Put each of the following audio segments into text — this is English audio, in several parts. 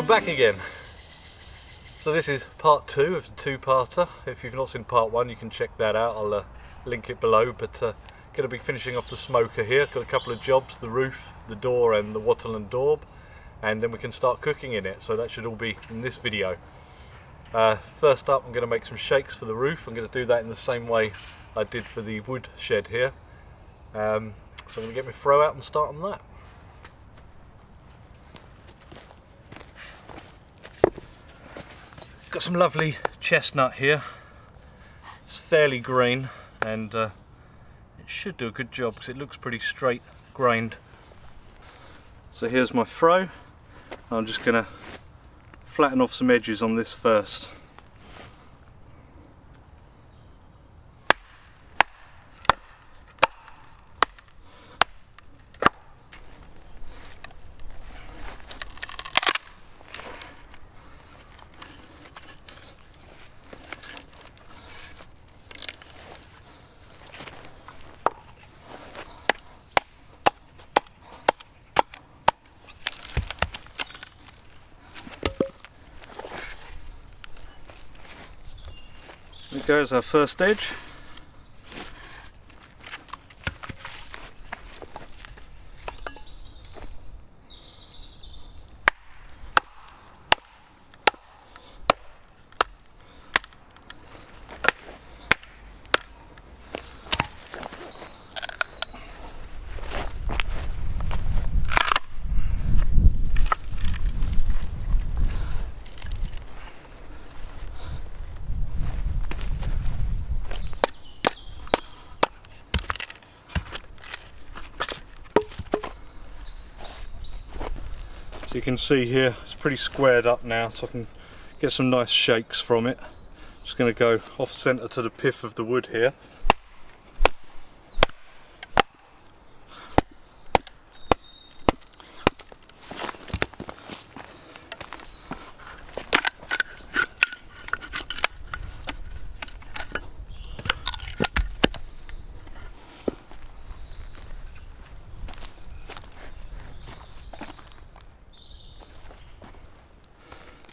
Welcome back again. So this is part 2 of the two-parter. If you've not seen part 1 you can check that out, I'll link it below, but going to be finishing off the smoker here. Got a couple of jobs, the roof, the door and the Woodland daub, and then we can start cooking in it, so that should all be in this video. First up I'm going to make some shakes for the roof. I'm going to do that in the same way I did for the wood shed here. So I'm going to get my throw out and start on that. Got some lovely chestnut here. It's fairly green and it should do a good job because it looks pretty straight grained. So here's my throw. I'm just going to flatten off some edges on this first. There goes our first edge. So you can see here it's pretty squared up now, so I can get some nice shakes from it. Just going to go off centre to the pith of the wood here.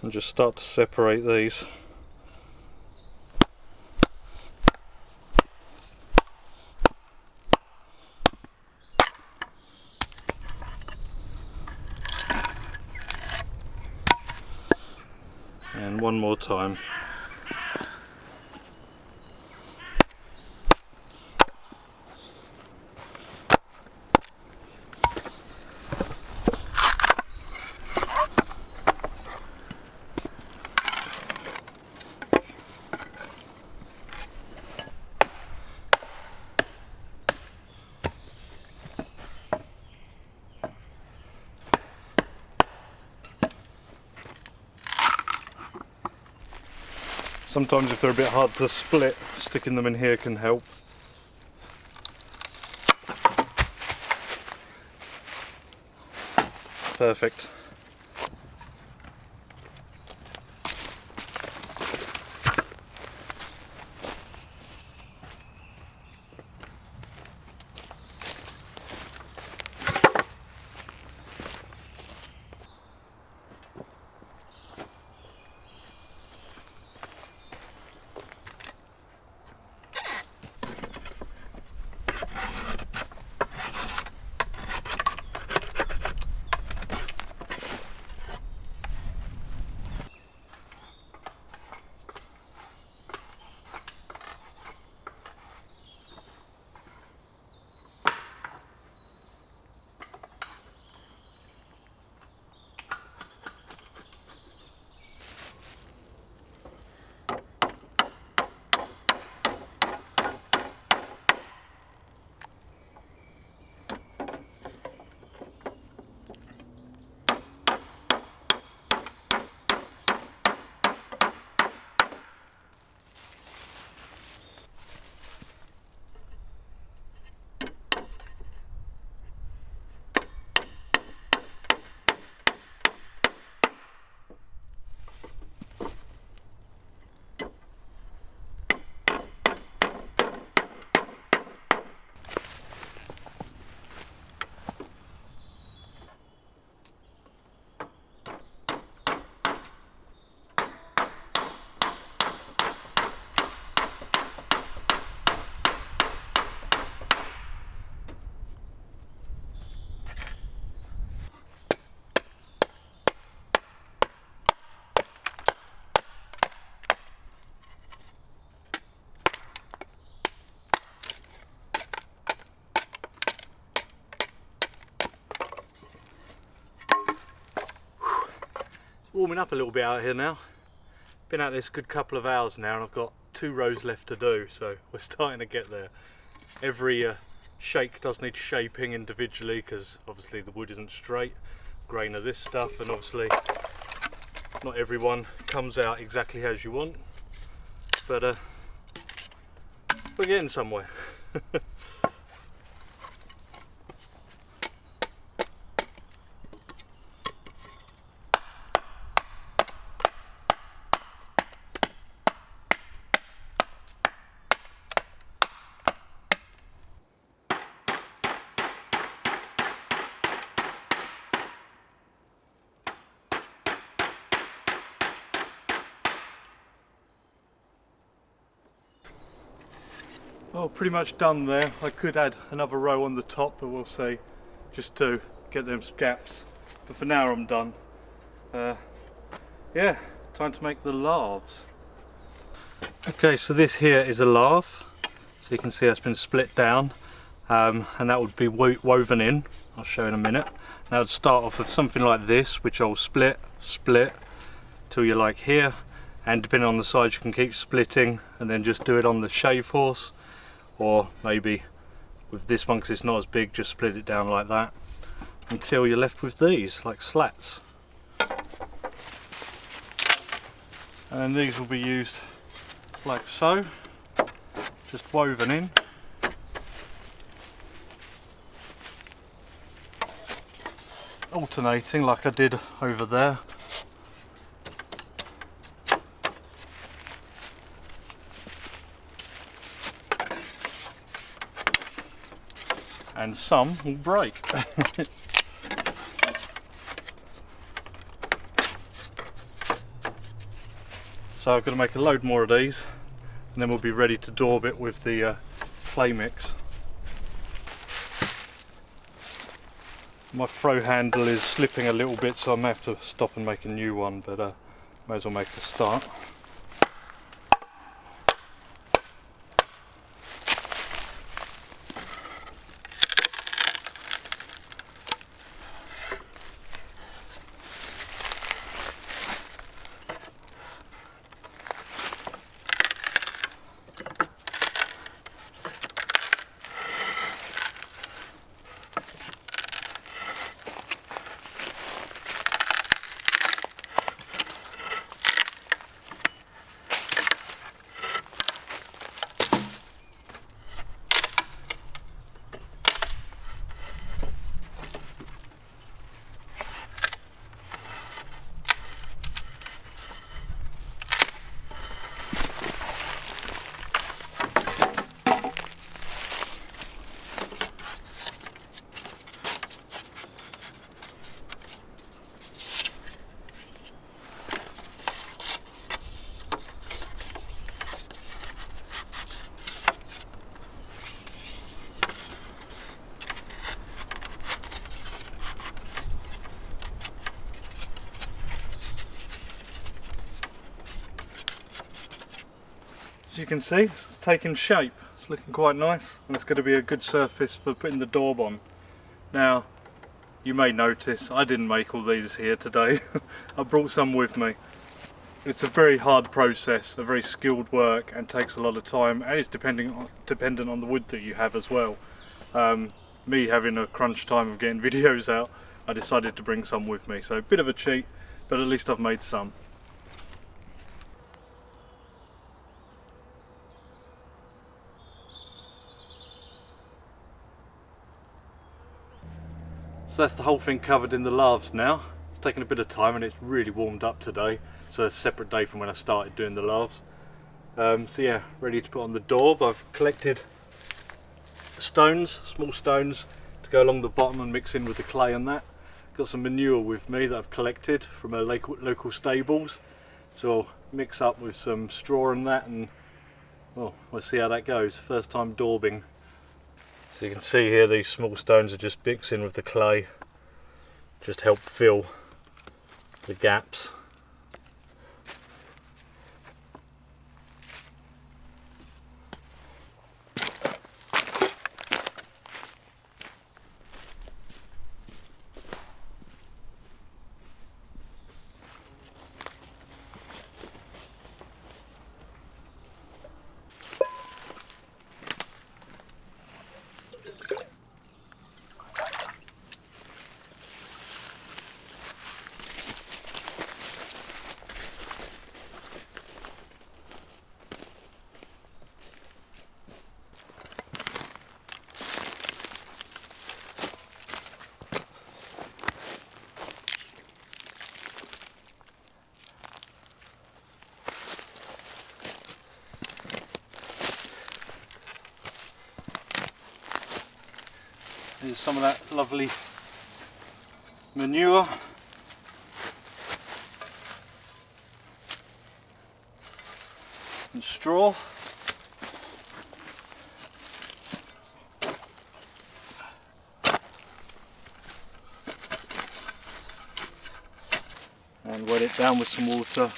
And just start to separate these. And one more time. Sometimes if they're a bit hard to split, sticking them in here can help. Perfect. warming up a little bit out here now. Been at this good couple of hours now and I've got 2 rows left to do, so we're starting to get there. Every shake does need shaping individually because obviously the wood isn't straight, grain of this stuff, and obviously not everyone comes out exactly as you want, but we're getting somewhere. Well, pretty much done there. I could add another row on the top, but we'll see, just to get them gaps. But for now I'm done. Yeah, time to make the lathes. Okay, so this here is a lathe. So you can see it's been split down, and that would be woven in. I'll show you in a minute. Now I'd start off with something like this, which I'll split till you're like here, and depending on the size you can keep splitting and then just do it on the shave horse. Or maybe with this one, because it's not as big, just split it down like that until you're left with these like slats. And these will be used like so, just woven in. Alternating like I did over there. And some will break. So I've got to make a load more of these and then we'll be ready to daub it with the clay mix. My throw handle is slipping a little bit, so I may have to stop and make a new one, but may as well make a start. As you can see, it's taking shape. It's looking quite nice, and it's going to be a good surface for putting the daub on. Now, you may notice I didn't make all these here today. I brought some with me. It's a very hard process, a very skilled work, and takes a lot of time, and it's dependent on the wood that you have as well. Me having a crunch time of getting videos out, I decided to bring some with me. So a bit of a cheat, but at least I've made some. So that's the whole thing covered in the lathes now. It's taken a bit of time and it's really warmed up today, so it's a separate day from when I started doing the lathes. So yeah, ready to put on the daub. I've collected stones, small stones, to go along the bottom and mix in with the clay and that. Got some manure with me that I've collected from a local stables, so I'll mix up with some straw and that, and well, we'll see how that goes. First time daubing. So you can see here these small stones are just mixing with the clay, just help fill the gaps. Here's some of that lovely manure. And straw. And wet it down with some water.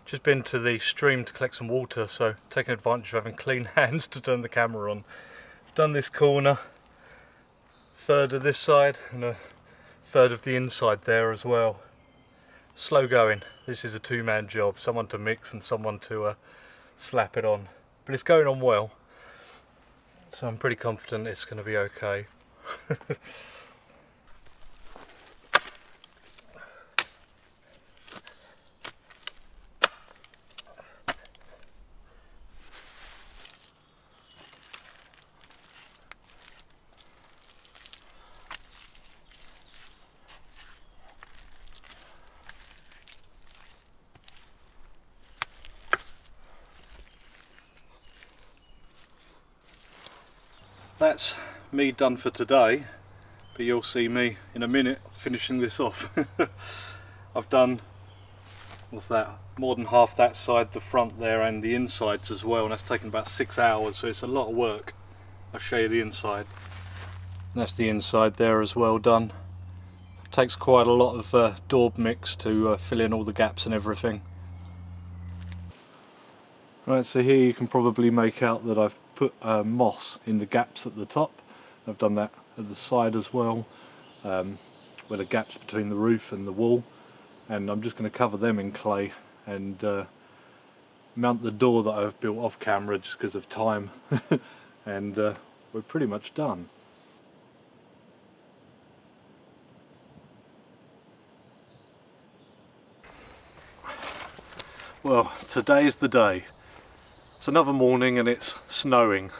Just been to the stream to collect some water, so taking advantage of having clean hands to turn the camera on. Done this corner, third of this side and a third of the inside there as well. Slow going. This is a two-man job, someone to mix and someone to slap it on. But it's going on well, so I'm pretty confident it's going to be okay. That's me done for today, but you'll see me in a minute finishing this off. I've done, what's that, more than half that side, the front there and the insides as well, and that's taken about 6 hours, so it's a lot of work. I'll show you the inside. That's the inside there as well done. Takes quite a lot of daub mix to fill in all the gaps and everything. Right, so here you can probably make out that I've put moss in the gaps at the top. I've done that at the side as well, where the gaps between the roof and the wall, and I'm just going to cover them in clay and mount the door that I've built off camera just because of time. And we're pretty much done. Well, today's the day. It's another morning and it's snowing.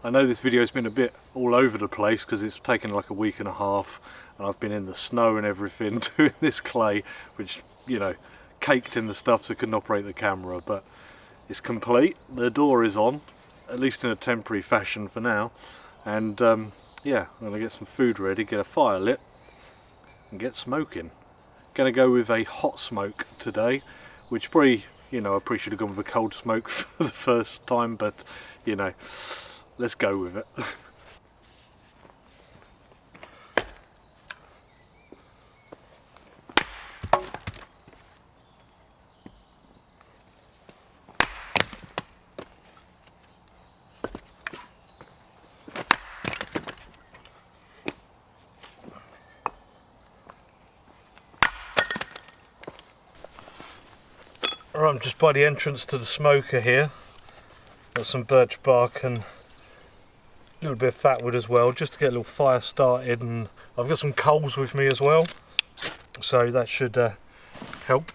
I know this video's been a bit all over the place because it's taken like a week and a half and I've been in the snow and everything doing this clay, which, you know, caked in the stuff so I couldn't operate the camera, but it's complete. The door is on, at least in a temporary fashion for now, and yeah, I'm going to get some food ready, get a fire lit and get smoking. Going to go with a hot smoke today, which probably, you know, I probably should have gone with a cold smoke for the first time, but, you know, let's go with it. Right, I'm just by the entrance to the smoker here. Got some birch bark and a little bit of fat wood as well, just to get a little fire started, and I've got some coals with me as well, so that should help.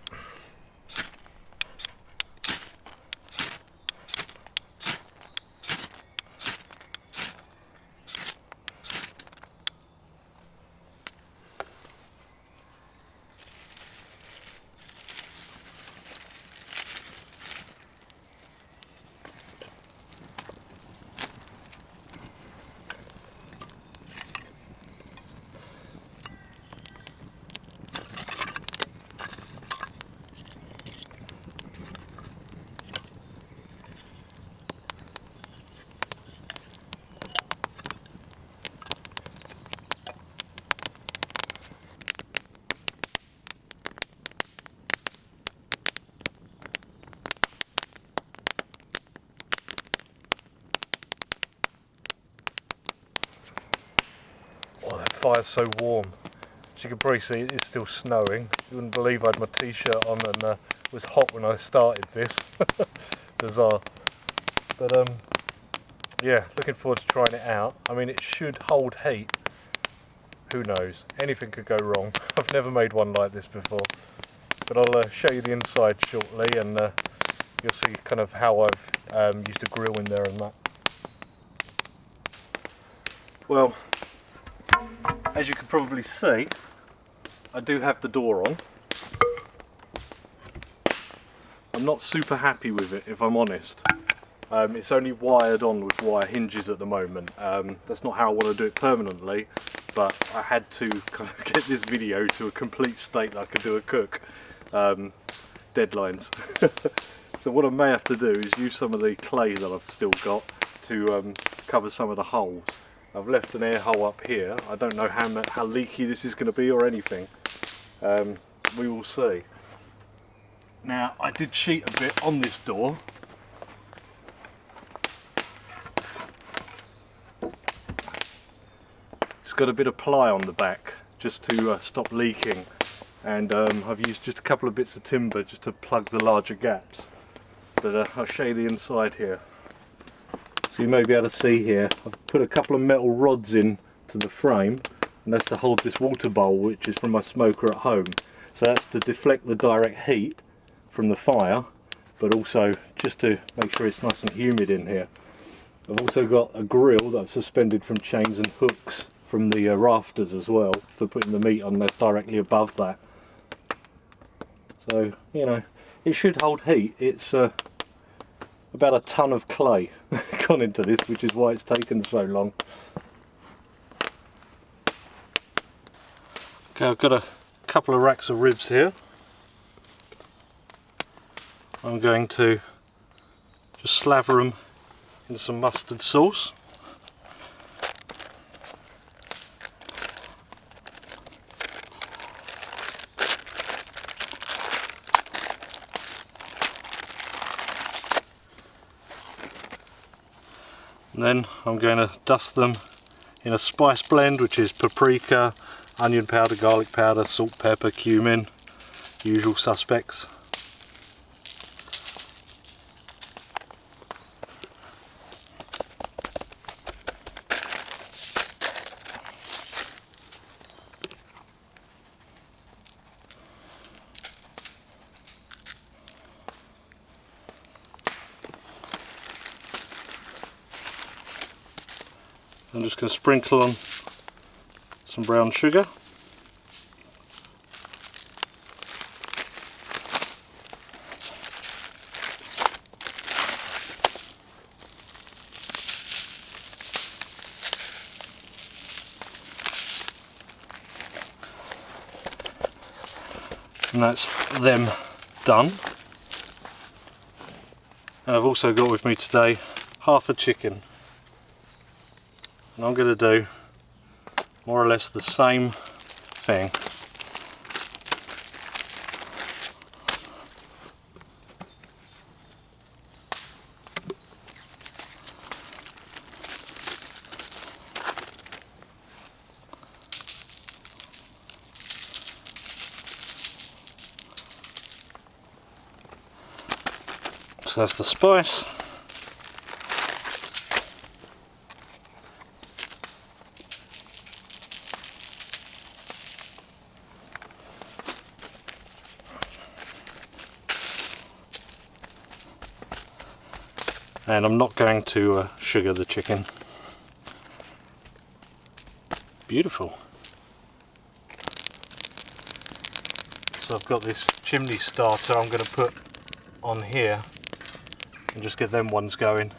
fire's so warm. As you can probably see, it is still snowing. You wouldn't believe I had my t-shirt on and it was hot when I started this. Bizarre. But yeah, looking forward to trying it out. I mean, it should hold heat. Who knows? Anything could go wrong. I've never made one like this before. But I'll show you the inside shortly, and you'll see kind of how I've used a grill in there and that. Well, as you can probably see, I do have the door on. I'm not super happy with it, if I'm honest. It's only wired on with wire hinges at the moment. That's not how I want to do it permanently, but I had to kind of get this video to a complete state that I could do a cook. Deadlines. So what I may have to do is use some of the clay that I've still got to cover some of the holes. I've left an air hole up here. I don't know how leaky this is going to be or anything. We will see. Now, I did cheat a bit on this door. It's got a bit of ply on the back just to stop leaking, and I've used just a couple of bits of timber just to plug the larger gaps. But I'll show you the inside here. So you may be able to see here, I've put a couple of metal rods in to the frame, and that's to hold this water bowl, which is from my smoker at home. So that's to deflect the direct heat from the fire, but also just to make sure it's nice and humid in here. I've also got a grill that I've suspended from chains and hooks from the rafters as well, for putting the meat on there directly above that. So, you know, it should hold heat. It's about a ton of clay gone into this, which is why it's taken so long. Okay, I've got a couple of racks of ribs here. I'm going to just slather them in some mustard sauce. And then I'm going to dust them in a spice blend, which is paprika, onion powder, garlic powder, salt, pepper, cumin, usual suspects. I'm just going to sprinkle on some brown sugar. And that's them done. And I've also got with me today half a chicken. And I'm going to do more or less the same thing. So that's the spice. And I'm not going to sugar the chicken. Beautiful. So I've got this chimney starter I'm going to put on here and just get them ones going.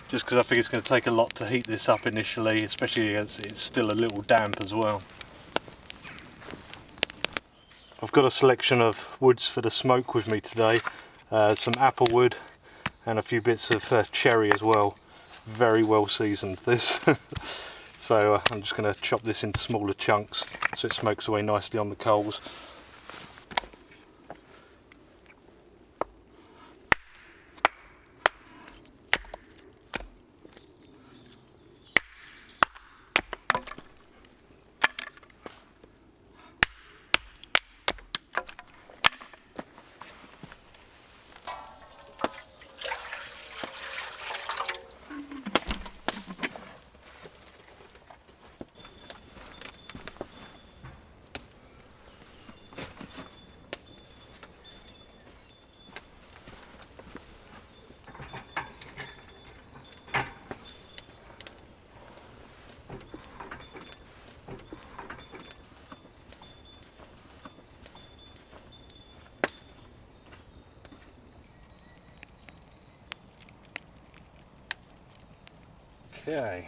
Just because I think it's going to take a lot to heat this up initially, especially as it's still a little damp as well. I've got a selection of woods for the smoke with me today. Some apple wood and a few bits of cherry as well. Very well seasoned this. So I'm just going to chop this into smaller chunks so it smokes away nicely on the coals. Okay.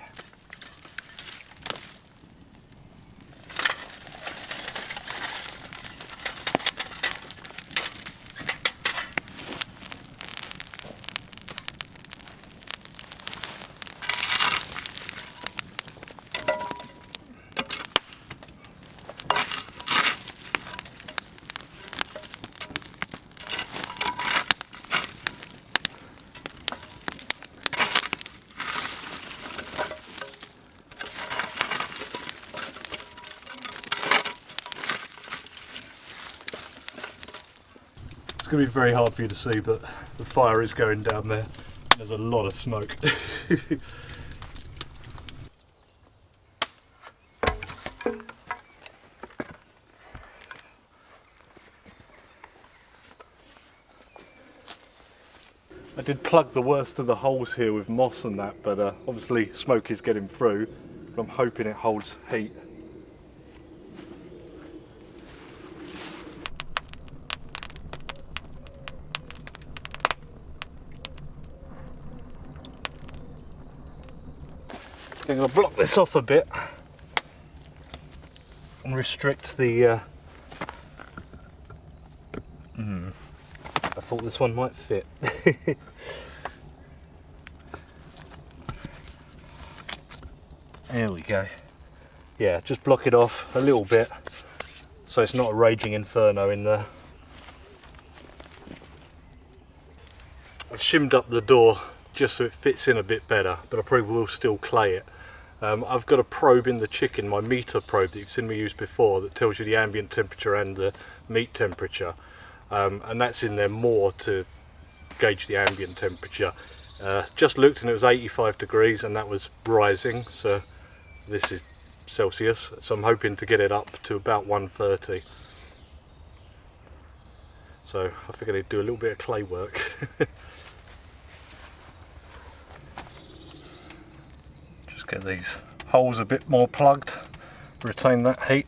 It's going to be very hard for you to see, but the fire is going down there. There's a lot of smoke. I did plug the worst of the holes here with moss and that, but obviously smoke is getting through. But I'm hoping it holds heat. I'm going to block this off a bit and restrict the I thought this one might fit. There we go. Yeah, just block it off a little bit so it's not a raging inferno in there. I've shimmed up the door just so it fits in a bit better, but I probably will still clay it. I've got a probe in the chicken, my meter probe that you've seen me use before, that tells you the ambient temperature and the meat temperature, and that's in there more to gauge the ambient temperature. Just looked and it was 85 degrees and that was rising, so this is Celsius, so I'm hoping to get it up to about 130. So I think I need to do a little bit of clay work. Just get these holes a bit more plugged, retain that heat.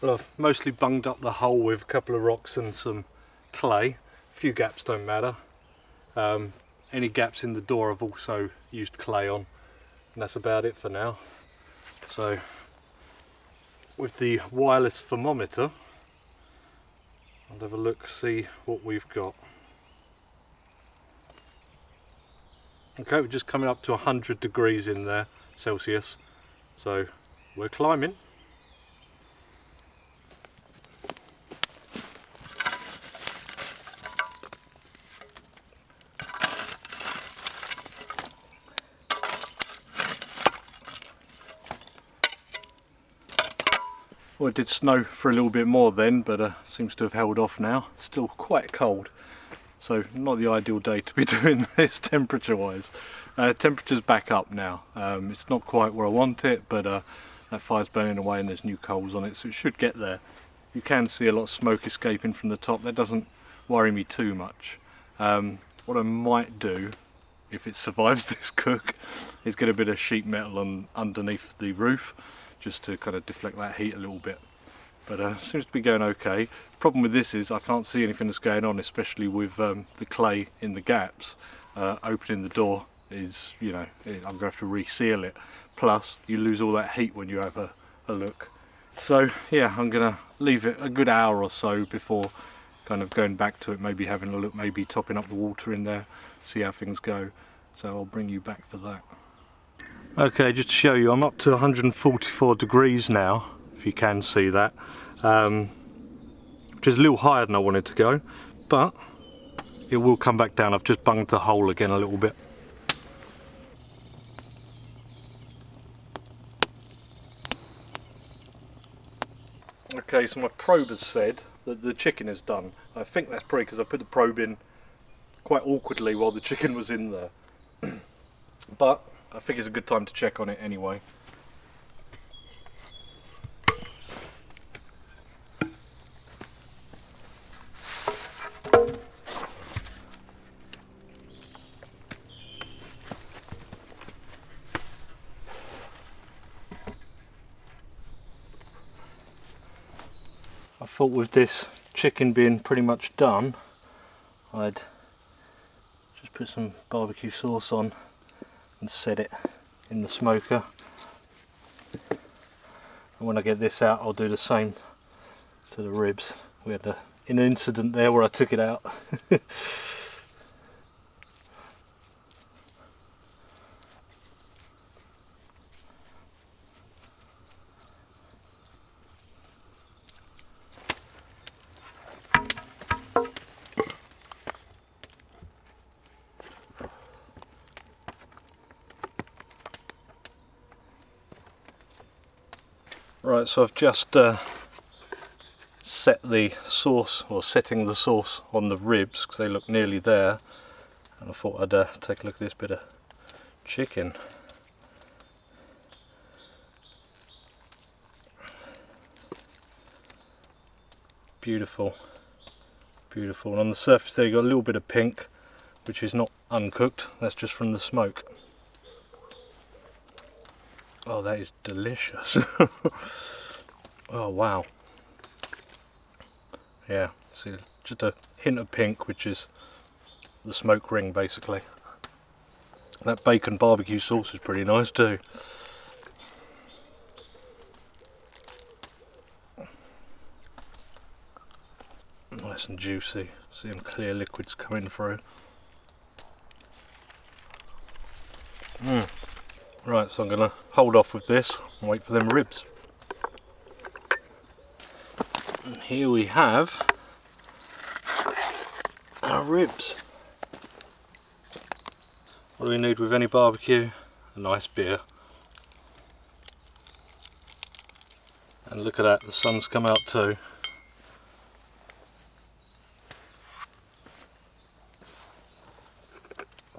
Well, I've mostly bunged up the hole with a couple of rocks and some clay. A few gaps don't matter. Any gaps in the door I've also used clay on, and that's about it for now. So with the wireless thermometer, I'll have a look, see what we've got. Okay, we're just coming up to 100 degrees in there, Celsius, so we're climbing. Well, it did snow for a little bit more then, but seems to have held off now. Still quite cold, so not the ideal day to be doing this temperature wise. Temperature's back up now. It's not quite where I want it, but that fire's burning away and there's new coals on it, so it should get there. You can see a lot of smoke escaping from the top. That doesn't worry me too much. What I might do, if it survives this cook, is get a bit of sheet metal on underneath the roof, just to kind of deflect that heat a little bit. But seems to be going okay. Problem with this is I can't see anything that's going on, especially with the clay in the gaps. Opening the door is, you know, I'm going to have to reseal it. Plus, you lose all that heat when you have a look. So yeah, I'm going to leave it a good hour or so before kind of going back to it, maybe having a look, maybe topping up the water in there, see how things go. So I'll bring you back for that. Okay, just to show you, I'm up to 144 degrees now, if you can see that, which is a little higher than I wanted to go, but it will come back down. I've just bunged the hole again a little bit. Okay, so my probe has said that the chicken is done. I think that's probably because I put the probe in quite awkwardly while the chicken was in there. But I think it's a good time to check on it anyway. thought with this chicken being pretty much done, I'd just put some barbecue sauce on and set it in the smoker. And when I get this out, I'll do the same to the ribs. We had an incident there where I took it out. Right, so I've just set the sauce, or setting the sauce on the ribs because they look nearly there, and I thought I'd take a look at this bit of chicken. Beautiful, beautiful. And on the surface there you got a little bit of pink, which is not uncooked, that's just from the smoke. Oh, that is delicious. Oh wow. Yeah, see, just a hint of pink, which is the smoke ring basically. That bacon barbecue sauce is pretty nice too. Nice and juicy, seeing clear liquids coming through. Right, so I'm going to hold off with this and wait for them ribs. And here we have our ribs. What do we need with any barbecue? A nice beer. And look at that, the sun's come out too.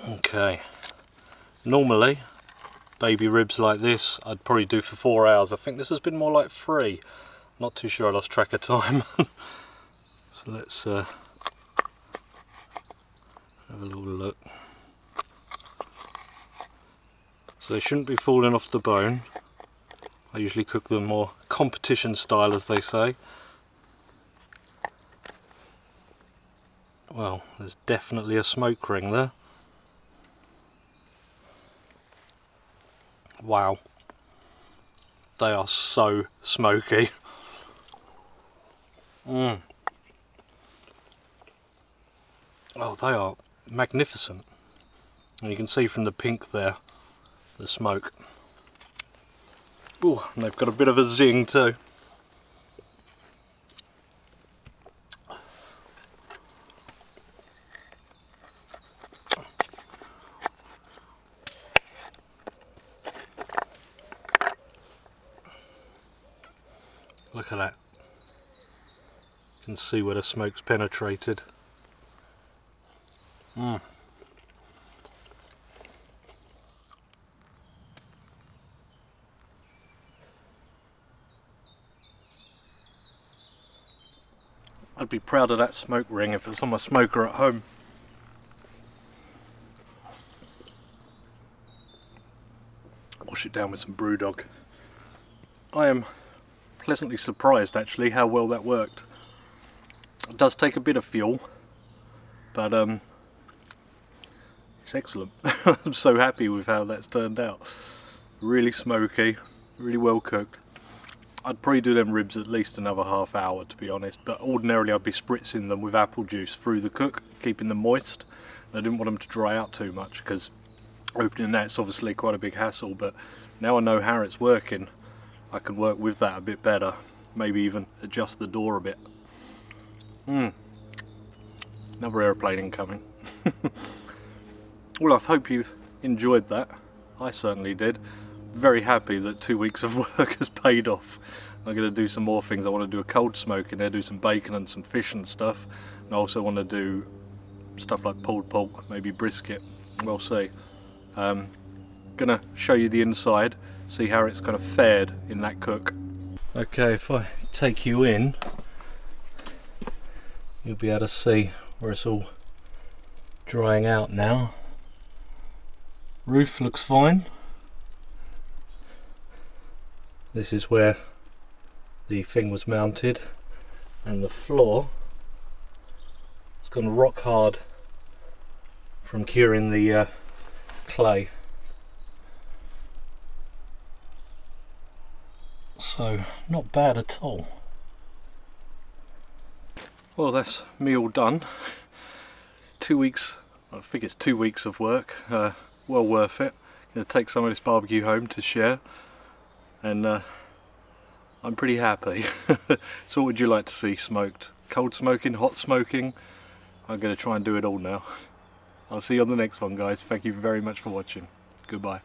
Okay, normally baby ribs like this I'd probably do for 4 hours. I think this has been more like 3. Not too sure, I lost track of time. So let's have a little look. So they shouldn't be falling off the bone. I usually cook them more competition style, as they say. Well, there's definitely a smoke ring there. Wow, they are so smoky. Oh, they are magnificent. And you can see from the pink there, the smoke. Oh, and they've got a bit of a zing too. Look at that. You can see where the smoke's penetrated. I'd be proud of that smoke ring if it was on my smoker at home. Wash it down with some Brewdog. I am pleasantly surprised actually how well that worked. It does take a bit of fuel, but it's excellent. I'm so happy with how that's turned out. Really smoky, really well cooked. I'd probably do them ribs at least another half hour to be honest, but ordinarily I'd be spritzing them with apple juice through the cook, keeping them moist. I didn't want them to dry out too much because opening that's obviously quite a big hassle, but now I know how it's working, I can work with that a bit better, maybe even adjust the door a bit. Another aeroplane incoming. Well, I hope you enjoyed that. I certainly did. Very happy that 2 weeks of work has paid off. I'm going to do some more things. I want to do a cold smoke in there, do some bacon and some fish and stuff. And I also want to do stuff like pulled pork, maybe brisket. We'll see. Gonna show you the inside, see how it's kind of fared in that cook. Okay, if I take you in, you'll be able to see where it's all drying out now. Roof looks fine. This is where the thing was mounted, and the floor has gone rock hard from curing the clay. So not bad at all. Well, that's me all done. 2 weeks, I think it's 2 weeks of work, well worth it. Gonna take some of this barbecue home to share, and I'm pretty happy. So what would you like to see smoked? Cold smoking, hot smoking? I'm gonna try and do it all now. I'll see you on the next one, guys. Thank you very much for watching. Goodbye.